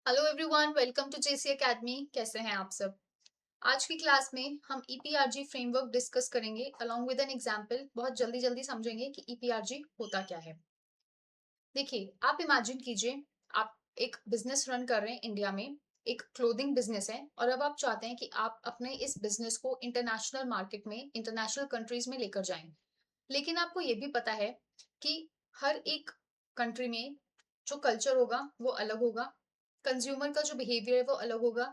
Hello everyone, welcome to JC Academy. कैसे हैं आप सब? आज की क्लास में हम ईपीआरजी फ्रेमवर्क डिस्कस करेंगे अलोंग विद एन एग्जांपल। बहुत जल्दी जल्दी समझेंगे कि ईपीआरजी होता क्या है। देखिए, आप इमेजिन कीजिए, आप एक बिजनेस रन कर रहे हैं इंडिया में। एक क्लोथिंग बिजनेस है और अब आप चाहते हैं कि आप अपने इस बिजनेस को इंटरनेशनल मार्केट में, इंटरनेशनल कंट्रीज में लेकर जाएं। लेकिन आपको ये भी पता है कि हर एक कंट्री में जो कल्चर होगा वो अलग होगा, कंज्यूमर का जो बिहेवियर है वो अलग होगा,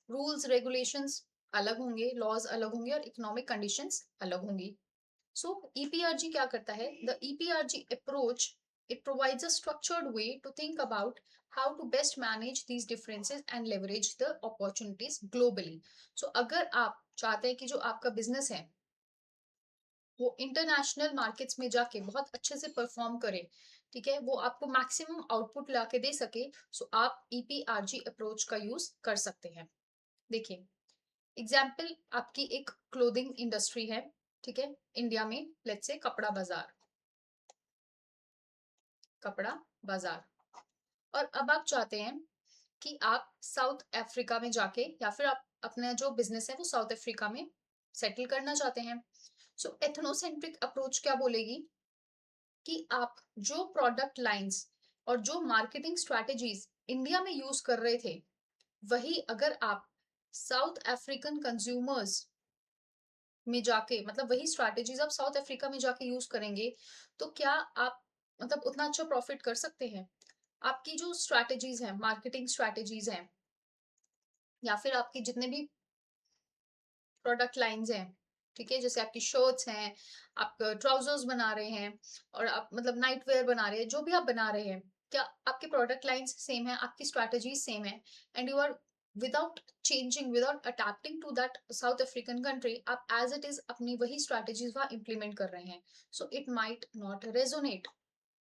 रूल्स रेगुलेशंस अलग होंगे, लॉज अलग होंगे और इकोनॉमिक कंडीशंस अलग होंगी। सो ईपीआरजी क्या करता है? The EPRG approach, it provides a structured way to think about how to best manage these differences and leverage the opportunities globally. So अगर आप चाहते हैं कि जो आपका बिजनेस है वो इंटरनेशनल मार्केट्स में जाके बहुत अच्छे से परफॉर्म करे, ठीक है, वो आपको मैक्सिमम आउटपुट ला के दे सके, सो आप ईपीआरजी अप्रोच का यूज कर सकते हैं। देखिए, एग्जाम्पल आपकी एक क्लोथिंग इंडस्ट्री है, ठीक है, इंडिया में। लेट्स से कपड़ा बाजार, कपड़ा बाजार। और अब आप चाहते हैं कि आप साउथ अफ्रीका में जाके या फिर आप अपना जो बिजनेस है वो साउथ अफ्रीका में सेटल करना चाहते हैं। सो एथनोसेंट्रिक अप्रोच क्या बोलेगी कि आप जो प्रोडक्ट लाइंस और जो मार्केटिंग स्ट्रेटेजीज इंडिया में यूज कर रहे थे, वही अगर आप साउथ अफ्रीकन कंज्यूमर्स में जाके, मतलब वही स्ट्रेटेजीज आप साउथ अफ्रीका में जाके यूज करेंगे, तो क्या आप मतलब उतना अच्छा प्रॉफिट कर सकते हैं? आपकी जो स्ट्रेटेजीज हैं, मार्केटिंग स्ट्रेटेजीज हैं, या फिर आपके जितने भी प्रोडक्ट लाइंस हैं, ठीक है, जैसे आपकी शर्ट्स हैं, आप ट्राउजर्स बना रहे हैं और आप मतलब नाइट वेयर बना रहे हैं, जो भी आप बना रहे हैं, क्या आपके प्रोडक्ट लाइंस सेम है, आपकी स्ट्रैटेजीज सेम है, and you are without changing, without adapting to that South African country, आप एज इट इज अपनी वही स्ट्रैटेजीज वहां इंप्लीमेंट कर रहे हैं, so it might not resonate.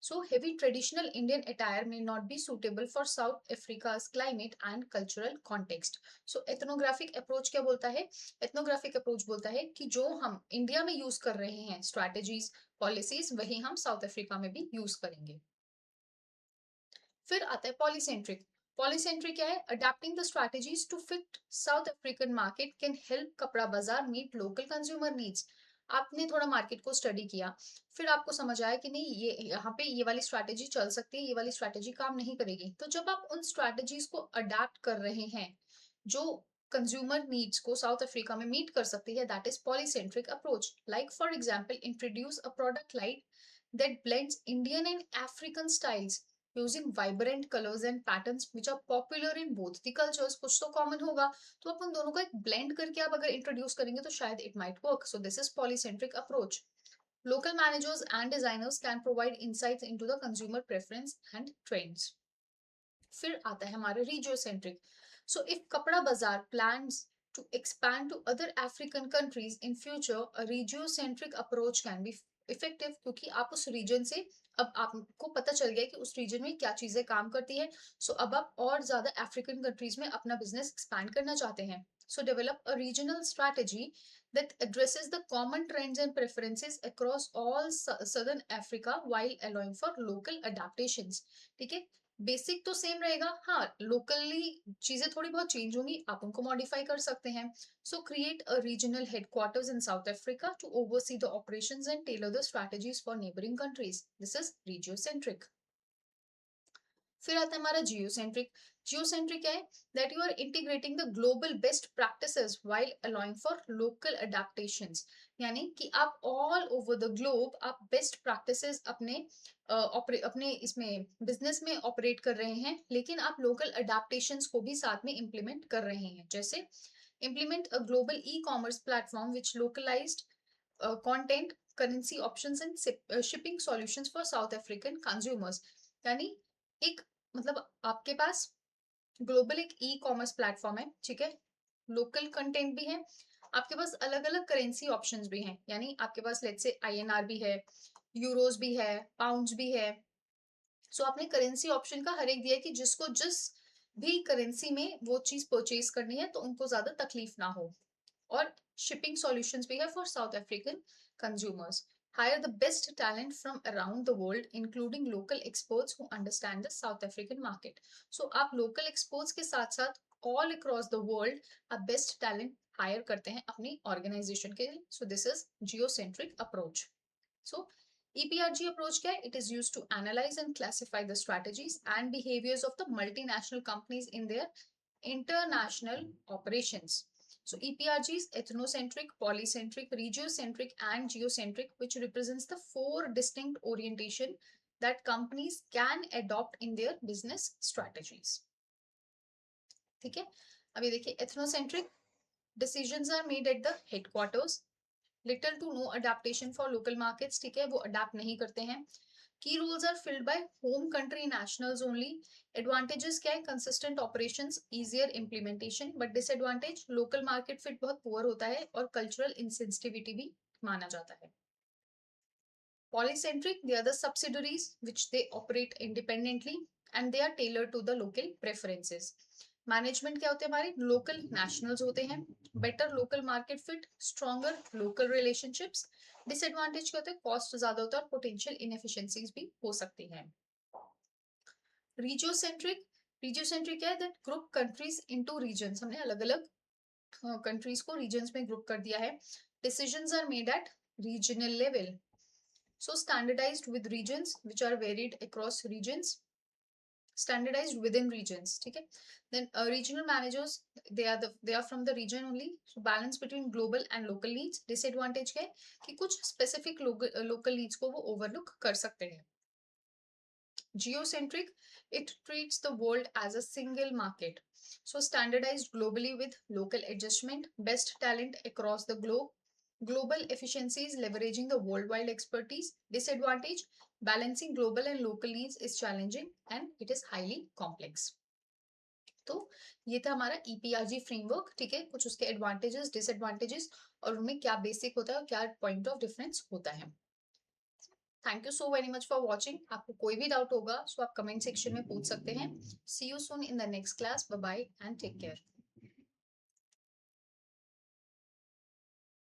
So heavy traditional Indian attire may not be suitable for South Africa's climate and cultural context. So ethnographic approach क्या बोलता है? एथनोग्राफिक अप्रोच बोलता है कि जो हम इंडिया में यूज कर रहे हैं स्ट्रैटेजीज, पॉलिसीज, वही हम साउथ अफ्रीका में भी यूज करेंगे। फिर आता है पॉलीसेंट्रिक। पॉलीसेंट्रिक क्या है? Adapting the strategies to fit South African market can help कपड़ा बाजार मीट लोकल कंज्यूमर नीड्स। आपने थोड़ा मार्केट को स्टडी किया, फिर आपको समझ आया कि नहीं, ये यहाँ पे ये वाली स्ट्रैटेजी चल सकती है, ये वाली स्ट्रैटेजी काम नहीं करेगी, तो जब आप उन स्ट्रैटेजीज को अडेप्ट कर रहे हैं जो कंज्यूमर नीड्स को साउथ अफ्रीका में मीट कर सकती है, that is polycentric approach. Like for example, introduce a product like that blends Indian and African styles using vibrant colors and patterns which are popular in both the cultures. कुछ तो common होगा, तो अपन दोनों को एक ब्लेंड करके आप अगर इंट्रोड्यूस करेंगे तो शायद it might work. So this is polycentric approach. Local managers and designers can provide insights into the consumer preference and trends. फिर आता है हमारा रिजियोसेंट्रिक. सो इफ कपड़ा बाजार plans to expand to other African countries in future, a regiocentric approach can be effective, क्योंकि आप उस reason से, अब आपको पता चल गया कि उस रीजन में क्या चीजें काम करती है, सो अब आप और ज्यादा अफ्रीकन कंट्रीज में अपना बिजनेस एक्सपैंड करना चाहते हैं. सो develop a regional strategy that addresses the common trends and preferences across all southern Africa while allowing for local adaptations. ठीक है, बेसिक तो सेम रहेगा, हाँ लोकली चीजें थोड़ी बहुत चेंज होंगी, आप उनको मॉडिफाई कर सकते हैं. So create a regional headquarters in South Africa to oversee the operations and tailor the strategies for neighbouring countries. This is regiocentric. फिर आता है हमारा जियोसेंट्रिक. जियोसेंट्रिक क्या है? That you are integrating the global best practices while allowing for local adaptations. यानी कि आप all over the globe आप बेस्ट प्रैक्टिसेस अपने अपने इसमें बिजनेस में ऑपरेट कर रहे हैं, लेकिन आप लोकल अडेप्टेशंस को भी साथ में इम्प्लीमेंट कर रहे हैं. जैसे implement a global e-commerce platform which localized content, currency options and shipping solutions for South African consumers. यानी एक, मतलब आपके पास ग्लोबल एक ई कॉमर्स प्लेटफॉर्म है, ठीक है, लोकल कंटेंट भी है, आपके पास अलग अलग करेंसी ऑप्शंस भी हैं, यानी आपके पास लेट्स से आईएनआर भी है, यूरोस भी है, पाउंड्स भी है. सो आपने करेंसी ऑप्शन का हर एक दिया कि जिसको जिस भी करेंसी में वो चीज परचेज करनी है तो उनको ज्यादा तकलीफ ना हो. और शिपिंग सॉल्यूशंस भी है for south African consumers. hire the best talent from around the world including local experts who understand the South African market. So आप local experts के साथ साथ all across the world आप best talent hire करते हैं अपनी organization के लिए. So this is geocentric approach. So EPRG approach क्या है? It is used to analyze and classify the strategies and behaviors of the multinational companies in their international operations. So EPRG is ethnocentric, polycentric, regiocentric, and geocentric, which represents the four distinct orientation that companies can adopt in their business strategies. ठीक है, अभी देखिए ethnocentric decisions are made at the headquarters. Little to no adaptation for local markets. ठीक है, वो adapt नहीं करते हैं. Key roles are filled by home country nationals only. Advantages क्या है? Consistent operations, easier implementation, but disadvantage local market fit बहुत poor होता है और cultural insensitivity भी माना जाता है. Polycentric, they are the subsidiaries which they operate independently and they are tailored to the local preferences. Management क्या होते हैं? हमारे लोकल नेशनल्स होते हैं. Better local market fit, stronger local relationships. Disadvantage क्या होता है? कॉस्ट ज्यादा होता है और पोटेंशियल इनएफिशिएंसीज भी हो सकती हैं. रीजियोसेंट्रिक क्या है? That group countries into regions. हमने अलग अलग कंट्रीज को रीजन्स में ग्रुप कर दिया है. Decisions are made at regional level. So standardized with regions which are varied across regions. Standardized within regions. ठीक है. Then regional managers, they are from the region only. So balance between global and local needs. Disadvantage क्या है कि कुछ specific local needs को वो overlook कर सकते हैं. Geocentric, it treats the world as a single market. So standardized globally with local adjustment, best talent across the globe, global efficiencies leveraging the worldwide expertise. Disadvantage, balancing global and local needs is challenging and it is highly complex. तो ये था हमारा EPRG framework. ठीक है, कुछ उसके advantages, disadvantages और उनमें क्या बेसिक होता है और क्या पॉइंट ऑफ डिफरेंस होता है. Thank you so very much for watching. आपको कोई भी डाउट होगा तो आप कमेंट सेक्शन में पूछ सकते हैं. See you soon in the next class. Bye bye and take care.